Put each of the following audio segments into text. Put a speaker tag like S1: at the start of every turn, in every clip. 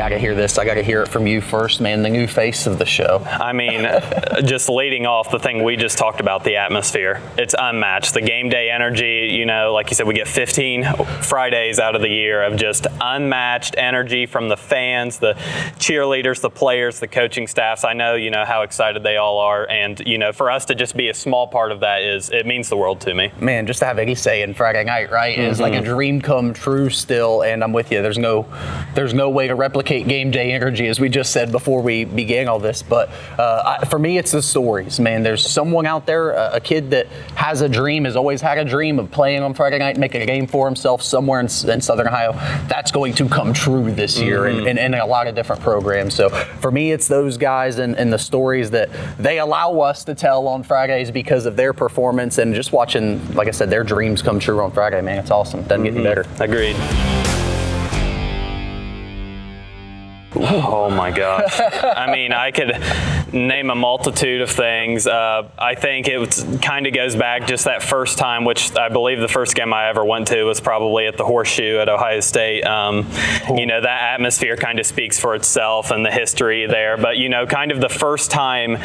S1: got to hear this. I got to hear it from you first, man, the new face of the show.
S2: I mean, just leading off the thing we just talked about, the atmosphere. It's unmatched. The game day energy, you know, like you said, we get 15 Fridays out of the year of just unmatched energy from the fans, the cheerleaders, the players, the coaching staffs. I know, you know, how excited they all are. And, you know, for us to just be a small part of that it means the world to me.
S1: Man, just to have Eddie say in Friday night, right, is like a dream come true still. And I'm with you. There's no way to replicate game day energy, as we just said before we began all this. But for me, it's the stories, man. There's someone out there, a kid that has a dream, has always had a dream of playing on Friday night, making a game for himself somewhere in Southern Ohio. That's going to come true this year and in a lot of different programs. So for me, it's those guys and the stories that they allow us to tell on Fridays because of their performance and just watching, like I said, their dreams come true on Friday, man. It's awesome. Doesn't get any better.
S2: Agreed. Oh my gosh. I mean, I could name a multitude of things. I think it kind of goes back just that first time, which I believe the first game I ever went to was probably at the Horseshoe at Ohio State. You know, that atmosphere kind of speaks for itself and the history there. But, you know, kind of the first time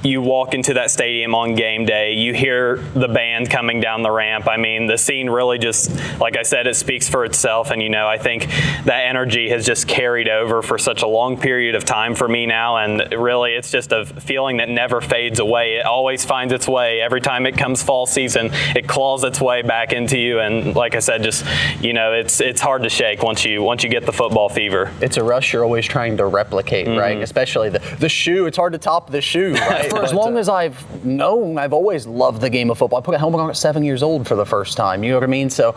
S2: you walk into that stadium on game day, you hear the band coming down the ramp. I mean, the scene really just, like I said, it speaks for itself. And, you know, I think that energy has just carried over for such a long period of time for me now, and really it's just a feeling that never fades away. It always finds its way. Every time it comes fall season, it claws its way back into you, and like I said, just, you know, it's hard to shake once you get the football fever.
S1: It's a rush you're always trying to replicate, right? Especially the shoe. It's hard to top the shoe, right? For as long as I've known, I've always loved the game of football. I put a helmet on at 7 years old for the first time. You know what I mean? So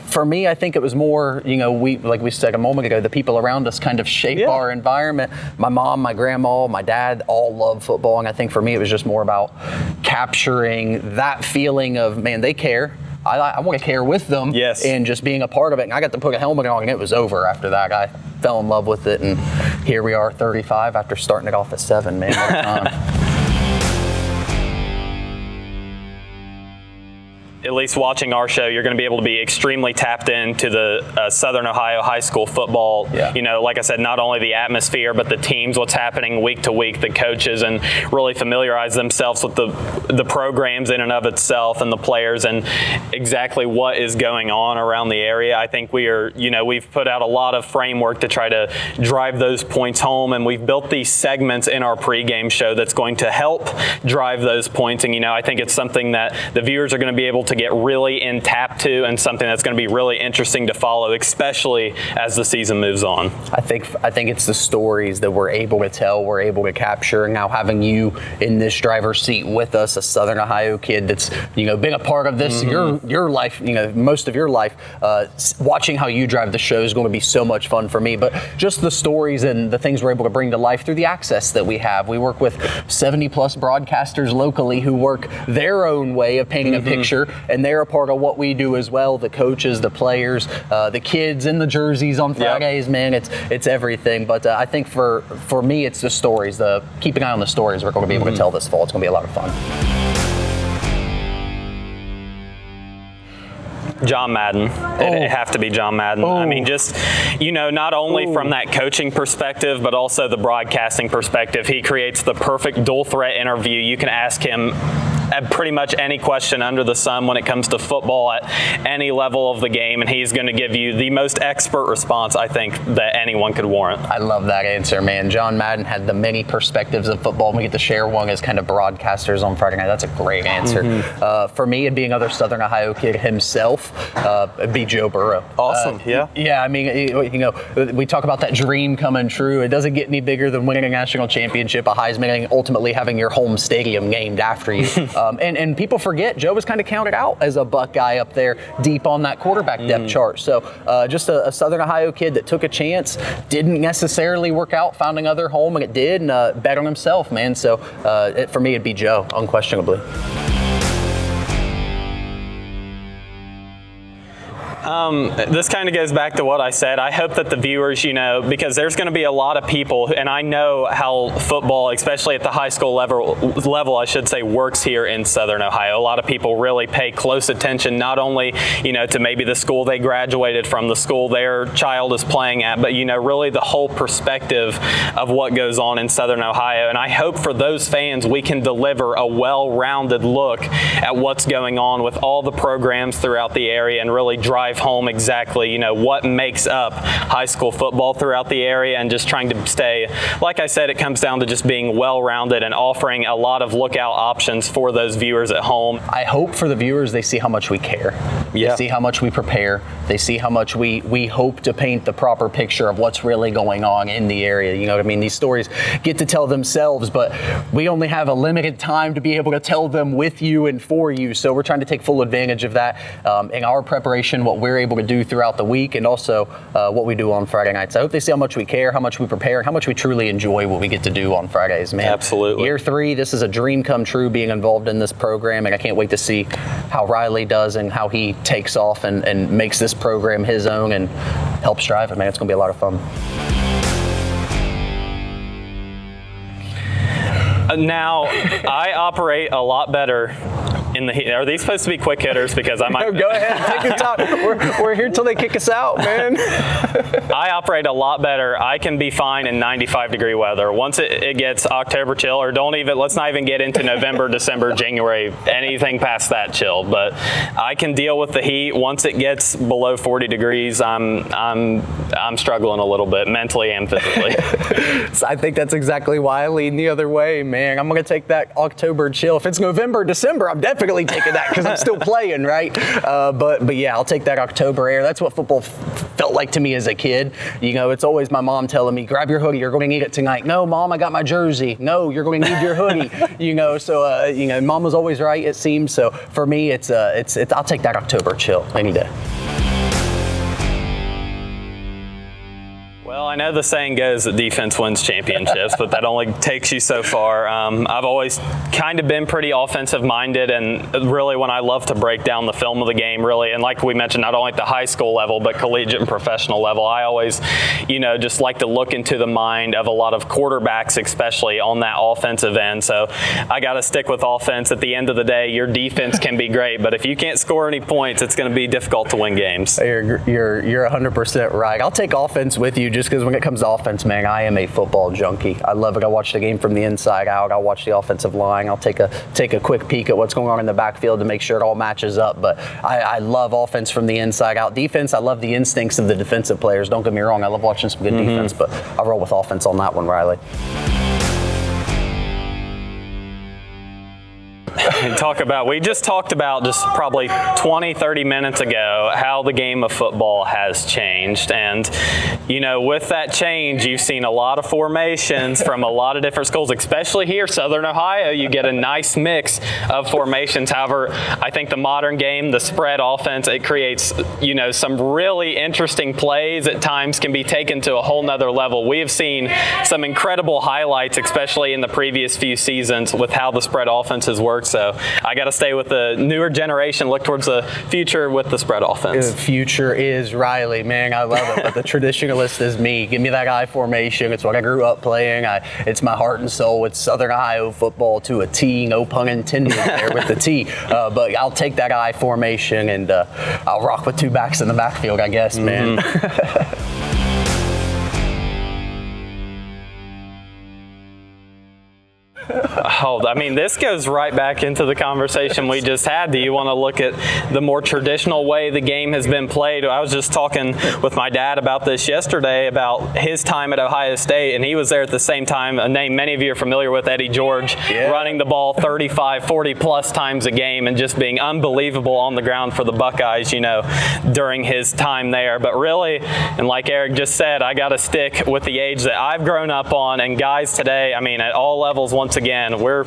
S1: for me, I think it was more, you know, like we said a moment ago, the people around us kind of shape our environment. My mom, my grandma, my dad all love football, and I think for me it was just more about capturing that feeling of, man, they care. I want to care with them, and just being a part of it. And I got to put a helmet on, and it was over after that. I fell in love with it, and here we are, 35, after starting it off at 7. Man, what a time.
S2: At least watching our show, you're going to be able to be extremely tapped into the Southern Ohio high school football. You know, like I said, not only the atmosphere, but the teams, what's happening week to week, the coaches, and really familiarize themselves with the programs in and of itself and the players and exactly what is going on around the area. I think we've put out a lot of framework to try to drive those points home, and we've built these segments in our pregame show that's going to help drive those points. And, you know, I think it's something that the viewers are going to be able to get really in tap to, and something that's going to be really interesting to follow, especially as the season moves on.
S1: I think it's the stories that we're able to tell, we're able to capture. Now having you in this driver's seat with us, a Southern Ohio kid that's, you know, been a part of this your life, you know, most of your life, watching how you drive the show is going to be so much fun for me. But just the stories and the things we're able to bring to life through the access that we have. We work with 70 plus broadcasters locally who work their own way of painting a picture, and they're a part of what we do as well. The coaches, the players, the kids in the jerseys on Fridays, man, it's everything. But I think for me, it's the stories. Keep an eye on the stories we're going to be able to tell this fall. It's going to be a lot of fun.
S2: John Madden. It'd have to be John Madden. I mean, just, you know, not only from that coaching perspective, but also the broadcasting perspective. He creates the perfect dual threat interview. You can ask him pretty much any question under the sun when it comes to football at any level of the game, and he's going to give you the most expert response, I think, that anyone could warrant.
S1: I love that answer, man. John Madden had the many perspectives of football, and we get to share one as kind of broadcasters on Friday night. That's a great answer. For me, it'd be another Southern Ohio kid himself. It'd be Joe Burrow.
S2: Awesome.
S1: Yeah, I mean, you know, we talk about that dream coming true. It doesn't get any bigger than winning a national championship, a Heisman, and ultimately having your home stadium named after you. And people forget Joe was kind of counted out as a Buckeye up there deep on that quarterback depth chart. So just a Southern Ohio kid that took a chance, didn't necessarily work out, found another home, and it did, and bet on himself, man. So for me, it'd be Joe, unquestionably.
S2: This kind of goes back to what I said. I hope that the viewers, because there's going to be a lot of people, and I know how football, especially at the high school level, I should say, works here in Southern Ohio. A lot of people really pay close attention, not only, to maybe the school they graduated from, the school their child is playing at, but, really the whole perspective of what goes on in Southern Ohio. And I hope for those fans we can deliver a well-rounded look at what's going on with all the programs throughout the area and really drive home exactly, what makes up high school football throughout the area, and just trying to stay, like I said, it comes down to just being well-rounded and offering a lot of lookout options for those viewers at home.
S1: I hope for the viewers they see how much we care.
S2: Yeah.
S1: They see how much we prepare. They see how much we hope to paint the proper picture of what's really going on in the area. You know what I mean? These stories get to tell themselves, but we only have a limited time to be able to tell them with you and for you. So we're trying to take full advantage of that in our preparation, what we're able to do throughout the week, and also what we do on Friday nights. I hope they see how much we care, how much we prepare, and how much we truly enjoy what we get to do on Fridays, man.
S2: Absolutely.
S1: Year 3, this is a dream come true being involved in this program, and I can't wait to see how Riley does and how he takes off and makes this program his own and helps drive it, man. It's going to be a lot of fun.
S2: Now, I operate a lot better in the heat. Are these supposed to be quick hitters? Because I might.
S1: No, go ahead. Take your time. We're here till they kick us out, man.
S2: I operate a lot better. I can be fine in 95-degree weather. Once it gets October chill, or let's not even get into November, December, January, anything past that chill. But I can deal with the heat. Once it gets below 40 degrees, I'm struggling a little bit mentally and physically.
S1: So I think that's exactly why I lean the other way, man. I'm going to take that October chill. If it's November, December, I'm definitely taking that because I'm still playing, right? But yeah, I'll take that October air. That's what football felt like to me as a kid. It's always my mom telling me, grab your hoodie, you're going to need it tonight. No, Mom, I got my jersey. No, you're going to need your hoodie. So Mom was always right, it seems. So for me, it's I'll take that October chill any day.
S2: Well, I know the saying goes that defense wins championships, but that only takes you so far. I've always kind of been pretty offensive-minded, and really when I love to break down the film of the game, really, and like we mentioned, not only at the high school level, but collegiate and professional level, I always, just like to look into the mind of a lot of quarterbacks, especially on that offensive end. So I got to stick with offense. At the end of the day, your defense can be great, but if you can't score any points, it's going to be difficult to win games.
S1: You're 100% right. I'll take offense with you just because when it comes to offense, man, I am a football junkie. I love it. I watch the game from the inside out. I'll watch the offensive line. I'll take a quick peek at what's going on in the backfield to make sure it all matches up. But I love offense from the inside out. Defense, I love the instincts of the defensive players. Don't get me wrong. I love watching some good defense, but I roll with offense on that one, Riley.
S2: We just talked about just probably 20, 30 minutes ago how the game of football has changed. And, with that change, you've seen a lot of formations from a lot of different schools, especially here, Southern Ohio. You get a nice mix of formations. However, I think the modern game, the spread offense, it creates, some really interesting plays at times can be taken to a whole nother level. We have seen some incredible highlights, especially in the previous few seasons, with how the spread offenses work. So I got to stay with the newer generation, look towards the future with the spread offense.
S1: The future is Riley, man. I love it. But the traditionalist is me. Give me that I formation. It's what I grew up playing. It's my heart and soul. It's Southern Ohio football to a T. No pun intended there with the T. But I'll take that I formation, and I'll rock with two backs in the backfield, I guess, man.
S2: This goes right back into the conversation we just had. Do you want to look at the more traditional way the game has been played? I was just talking with my dad about this yesterday, about his time at Ohio State, and he was there at the same time, a name many of you are familiar with, Eddie George, running the ball 35, 40-plus times a game and just being unbelievable on the ground for the Buckeyes, during his time there. But really, and like Eric just said, I got to stick with the age that I've grown up on, and guys today, at all levels, once again, we're They're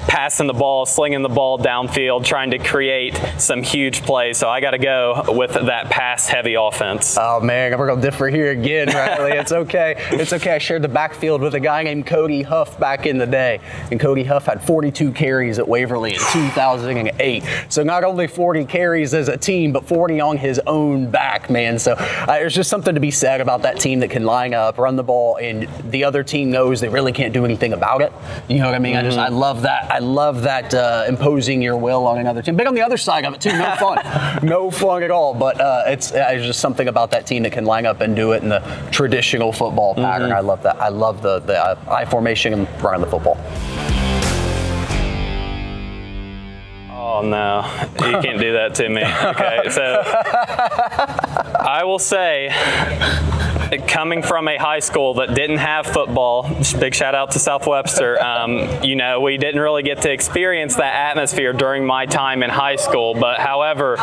S2: passing the ball, slinging the ball downfield, trying to create some huge plays. So I got to go with that pass-heavy offense.
S1: Oh, man, we're going to differ here again, Riley. It's okay. It's okay. I shared the backfield with a guy named Cody Huff back in the day, and Cody Huff had 42 carries at Waverly in 2008. So not only 40 carries as a team, but 40 on his own back, man. So there's just something to be said about that team that can line up, run the ball, and the other team knows they really can't do anything about it. You know what I mean? I love that. I love that imposing your will on another team. Big on the other side of it too. No fun. No fun at all. But it's just something about that team that can line up and do it in the traditional football pattern. I love that. I love the I formation and running the football.
S2: Oh, no. You can't do that to me. Okay, so I will say, coming from a high school that didn't have football, big shout out to South Webster, we didn't really get to experience that atmosphere during my time in high school. But however,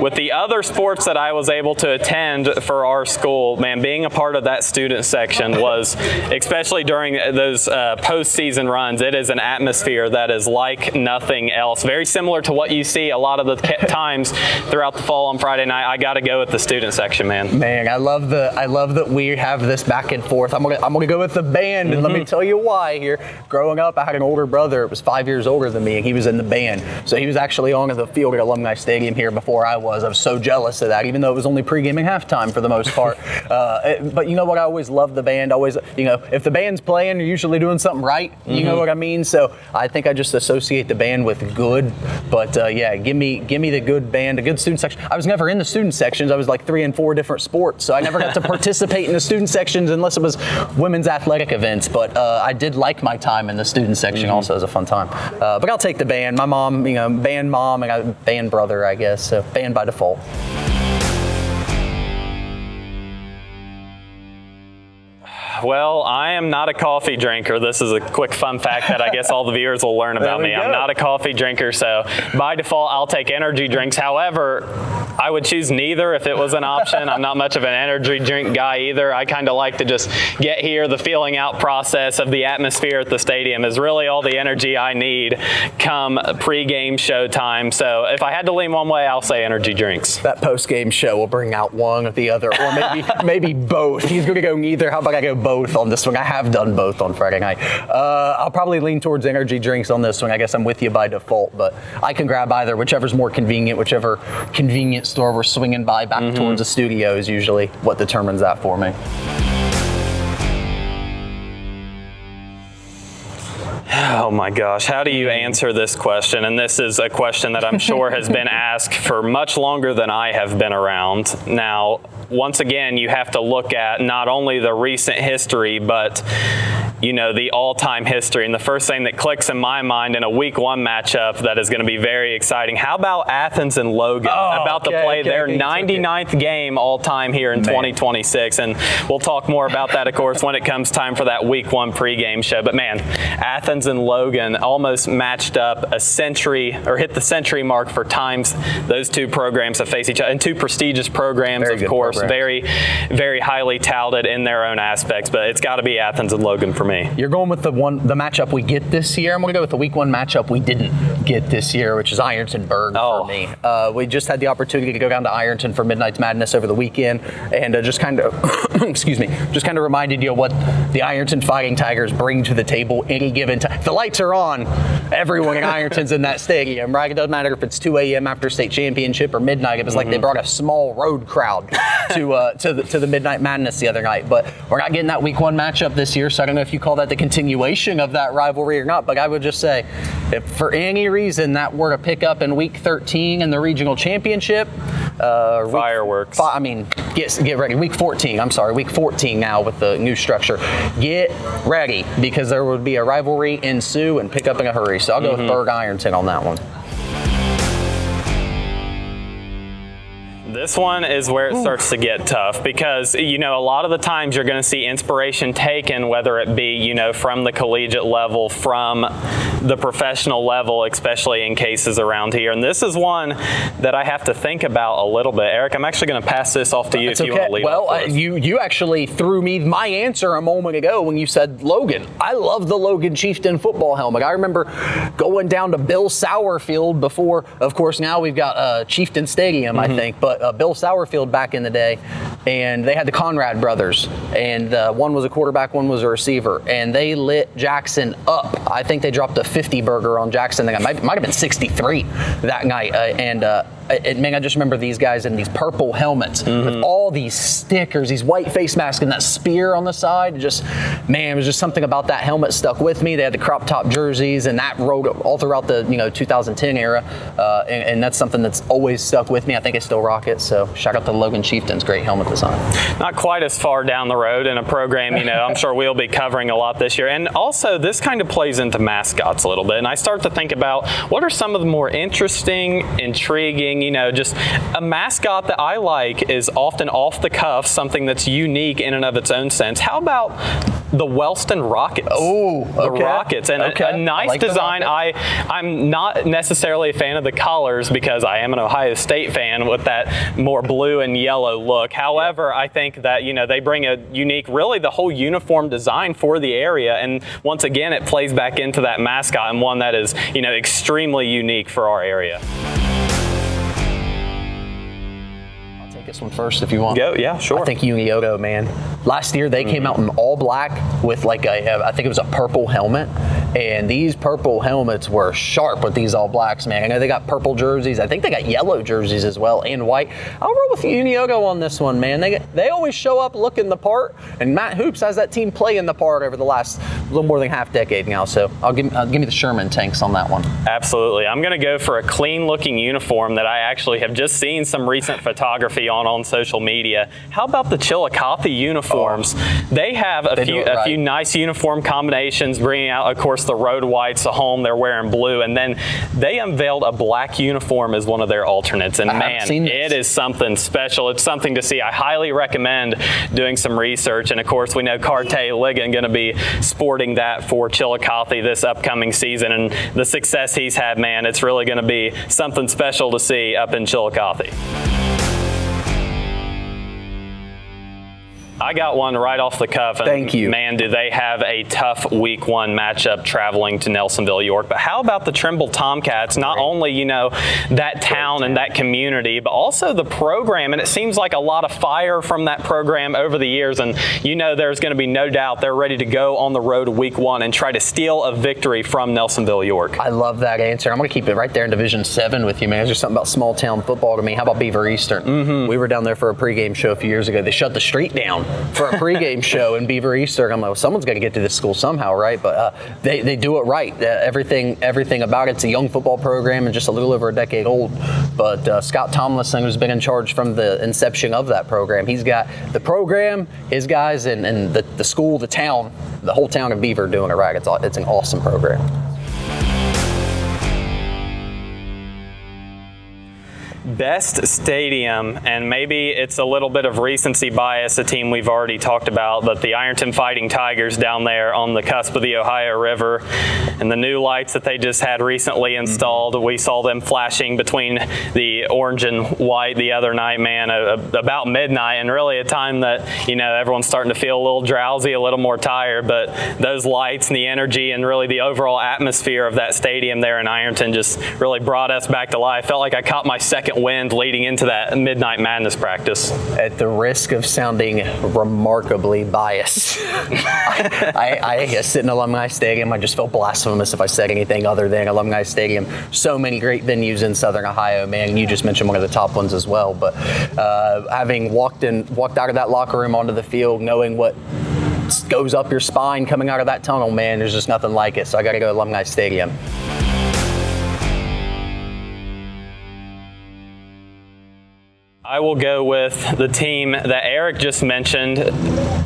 S2: with the other sports that I was able to attend for our school, man, being a part of that student section was, especially during those postseason runs, it is an atmosphere that is like nothing else. Very similar to what you see a lot of the times throughout the fall on Friday night. I got to go with the student section, man.
S1: Man, I love that we have this back and forth. I'm gonna go with the band, and let me tell you why here. Growing up, I had an older brother. It was 5 years older than me, and he was in the band. So he was actually on the field at Alumni Stadium here before I was. I was so jealous of that, even though it was only pregame and halftime for the most part. But you know what? I always loved the band. Always, if the band's playing, you're usually doing something right. You know what I mean? So I think I just associate the band with good. But yeah, give me the good band, a good student section. I was never in the student sections. I was like 3 and 4 different sports, so I never got to participate in the student sections unless it was women's athletic events. But I did like my time in the student section also. It was a fun time. But I'll take the band. My mom, band mom, and I band brother, I guess. So band by default.
S2: Well, I am not a coffee drinker. This is a quick fun fact that I guess all the viewers will learn about me. I'm not a coffee drinker, so by default, I'll take energy drinks. However, I would choose neither if it was an option. I'm not much of an energy drink guy either. I kind of like to just get here. The feeling out process of the atmosphere at the stadium is really all the energy I need come pregame show time. So if I had to lean one way, I'll say energy drinks.
S1: That postgame show will bring out one or the other, or maybe both. He's going to go neither. How about I go both on this one? I have done both on Friday night. I'll probably lean towards energy drinks on this one. I guess I'm with you by default, but I can grab either, whichever's more convenient, whichever convenient store we're swinging by back towards the studio is usually what determines that for me.
S2: Oh my gosh, how do you answer this question? And this is a question that I'm sure has been asked for much longer than I have been around. Now, once again, you have to look at not only the recent history, but the all-time history. And the first thing that clicks in my mind in a week 1 matchup that is going to be very exciting. How about Athens and Logan? About to play their 99th game all-time here in 2026. And we'll talk more about that, of course, when it comes time for that week 1 pregame show. But man, Athens and Logan almost matched up a century, or hit the century mark for times those two programs have faced each other. And two prestigious programs, of course, very, very highly touted in their own aspects. But it's got to be Athens and Logan for me.
S1: You're going with the matchup we get this year. I'm going to go with the week 1 matchup we didn't get this year, which is Ironton-Berg for me. We just had the opportunity to go down to Ironton for Midnight Madness over the weekend, and just kind of, just kind of reminded you of what the Ironton Fighting Tigers bring to the table any given time. If the lights are on, everyone in Ironton's in that stadium, right? It doesn't matter if it's 2 a.m. after state championship or midnight. It was like they brought a small road crowd to the Midnight Madness the other night. But we're not getting that week 1 matchup this year, so I don't know if you call that the continuation of that rivalry or not. But I would just say, if for any reason that were to pick up in week 13 in the regional championship,
S2: fireworks.
S1: Get ready. Week 14. I'm sorry, week 14 now with the new structure. Get ready, because there would be a rivalry ensue and pick up in a hurry. So I'll go with Berg Ironton on that one.
S2: This one is where it starts to get tough because, a lot of the times you're going to see inspiration taken, whether it be, from the collegiate level, from the professional level, especially in cases around here. And this is one that I have to think about a little bit. Eric, I'm actually going to pass this off to you if you want to lead off for us.
S1: You actually threw me my answer a moment ago when you said Logan. I love the Logan Chieftain football helmet. I remember going down to Bill Sauerfield before, of course, now we've got Chieftain Stadium, I think, but Bill Sauerfield back in the day, and they had the Conrad brothers, and one was a quarterback, one was a receiver, and they lit Jackson up. I think they dropped a 50 burger on Jackson. That might have been 63 that night, man, I just remember these guys in these purple helmets with all these stickers, these white face masks, and that spear on the side. It was just something about that helmet stuck with me. They had the crop top jerseys, and that rode all throughout the 2010 era, and that's something that's always stuck with me. I think I still rock it. So shout out to Logan Chieftain's great helmet design.
S2: Not quite as far down the road in a program, I'm sure we'll be covering a lot this year. And also, this kind of plays into mascots a little bit, and I start to think about what are some of the more interesting, intriguing, just a mascot that I like is often off the cuff, something that's unique in and of its own sense. How about the Wellston Rockets?
S1: Oh,
S2: the Rockets, and a nice like design. I'm not necessarily a fan of the colors because I am an Ohio State fan with that more blue and yellow look. However, I think that they bring a unique, really the whole uniform design for the area, and once again it plays back into that mascot and one that is extremely unique for our area.
S1: This one first if you want.
S2: Go, yeah, sure.
S1: I think Unioto, man. Last year they came out in all black with I think it was a purple helmet, and these purple helmets were sharp with these all blacks, man. I know they got purple jerseys. I think they got yellow jerseys as well and white. I'll roll with Unioto on this one, man. They always show up looking the part, and Matt Hoops has that team playing the part over the last little more than half decade now. So I'll give me the Sherman tanks on that one.
S2: Absolutely. I'm going to go for a clean looking uniform that I actually have just seen some recent photography on social media. How about the Chillicothe uniforms? They have a few nice uniform combinations, bringing out, of course, the road whites. The home they're wearing blue, and then they unveiled a black uniform as one of their alternates. And man, it is something special. It's something to see. I highly recommend doing some research. And of course, we know Carte Ligon going to be sporting that for Chillicothe this upcoming season, and the success he's had, man, it's really going to be something special to see up in Chillicothe. I got one right off the cuff. And
S1: thank you.
S2: Man, do they have a tough week one matchup traveling to Nelsonville, York. But how about the Trimble Tomcats? Not only, that town and that community, but also the program. And it seems like a lot of fire from that program over the years. And there's going to be no doubt they're ready to go on the road week one and try to steal a victory from Nelsonville, York.
S1: I love that answer. I'm going to keep it right there in Division 7 with you, man. There's just something about small town football to me. How about Beaver Eastern? We were down there for a pregame show a few years ago. They shut the street down for a pregame show in Beaver Eastern. I'm like, well, someone's got to get to this school somehow, right? But they do it right. Everything about it's a young football program and just a little over a decade old. But Scott Tomlinson, who's been in charge from the inception of that program, he's got the program, his guys, and the school, the town, the whole town of Beaver doing it right. It's an awesome program.
S2: Best stadium, and maybe it's a little bit of recency bias, a team we've already talked about, but the Ironton Fighting Tigers down there on the cusp of the Ohio River, and the new lights that they just had recently installed. We saw them flashing between the orange and white the other night, man, about midnight, and really a time that, everyone's starting to feel a little drowsy, a little more tired, but those lights and the energy and really the overall atmosphere of that stadium there in Ironton just really brought us back to life. Felt like I caught my second wind leading into that Midnight Madness practice.
S1: At the risk of sounding remarkably biased, I sit in Alumni Stadium. I just feel blasphemous if I said anything other than Alumni Stadium. So many great venues in Southern Ohio, man. You just mentioned one of the top ones as well. But having walked out of that locker room onto the field, knowing what goes up your spine coming out of that tunnel, man, there's just nothing like it. So I got to go Alumni Stadium.
S2: I will go with the team that Eric just mentioned,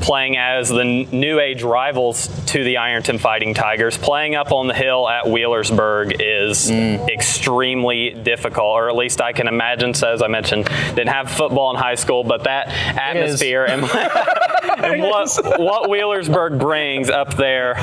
S2: playing as the new age rivals to the Ironton Fighting Tigers. Playing up on the hill at Wheelersburg is extremely difficult, or at least I can imagine so. As I mentioned, didn't have football in high school, but that atmosphere and what Wheelersburg brings up there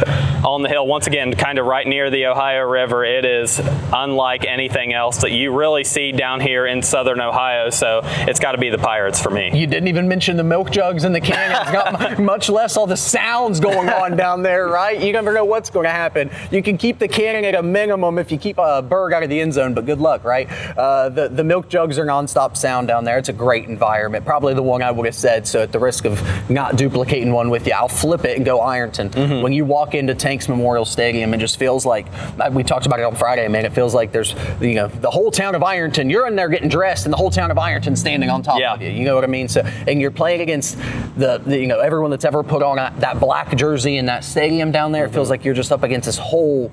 S2: on the hill, once again, kind of right near the Ohio River, it is unlike anything else that you really see down here in southern Ohio. So it's got to be the Pirates for me.
S1: You didn't even mention the milk jugs and the cannons, not much less all the sounds going on down there, right? You never know what's going to happen. You can keep the cannon at a minimum if you keep a Berg out of the end zone, but good luck, right? The milk jugs are nonstop sound down there. It's a great environment, probably the one I would have said. So at the risk of not duplicating one with you, I'll flip it and go Ironton. When you walk into Tanks Memorial Stadium, it just feels like, we talked about it on Friday, man, it feels like there's, the whole town of Ironton, you're in there getting dressed and the whole town of Ironton standing on top of you. You know what I mean? So, and you're playing against the everyone that's ever put on that black jersey in that stadium down there. It feels like you're just up against this whole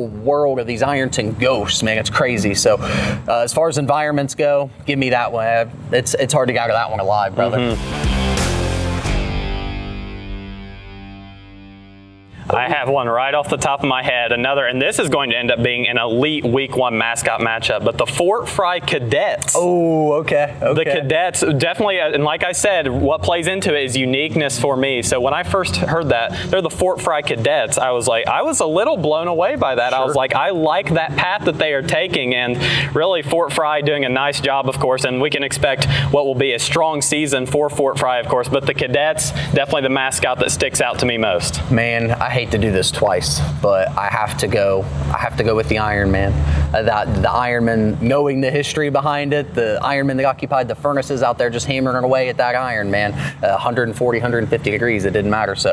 S1: world of these Ironton ghosts, man. It's crazy. So, as far as environments go, give me that one. It's hard to get out of that one alive, brother.
S2: I have one right off the top of my head. And this is going to end up being an elite Week 1 mascot matchup. But the Fort Fry Cadets.
S1: Oh, okay.
S2: The Cadets definitely, and like I said, what plays into it is uniqueness for me. So when I first heard that they're the Fort Fry Cadets, I was a little blown away by that. Sure. I was like, I like that path that they are taking, and really Fort Fry doing a nice job, of course. And we can expect what will be a strong season for Fort Fry, of course. But the Cadets, definitely the mascot that sticks out to me most.
S1: Man, I hate to do this twice, but I have to go with the Iron Man. The Iron Man, knowing the history behind it, the Iron Man that occupied the furnaces out there just hammering away at that Iron Man, 140, 150 degrees, it didn't matter. So,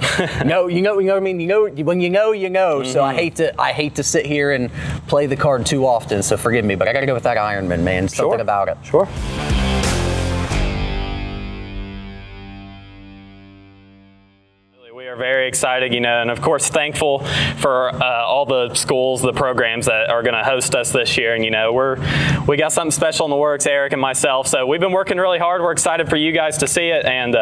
S1: you know what I mean? When you know. So I hate to sit here and play the card too often. So forgive me, but I got to go with that Iron Man, Something about it.
S2: Sure. Very excited, and of course thankful for all the schools, the programs that are going to host us this year. And we got something special in the works, Eric and myself. So we've been working really hard. We're excited for you guys to see it, and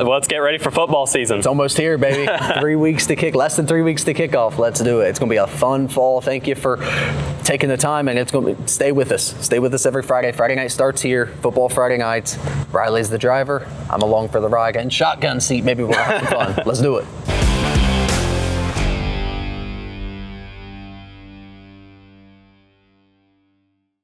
S2: let's get ready for football season.
S1: It's almost here, baby. Less than 3 weeks to kick off. Let's do it. It's going to be a fun fall. Thank you for taking the time, and it's going to stay with us. Stay with us every Friday. Friday night starts here. Football Friday nights. Riley's the driver. I'm along for the ride. And shotgun seat. Maybe we'll have some fun. Let's do it.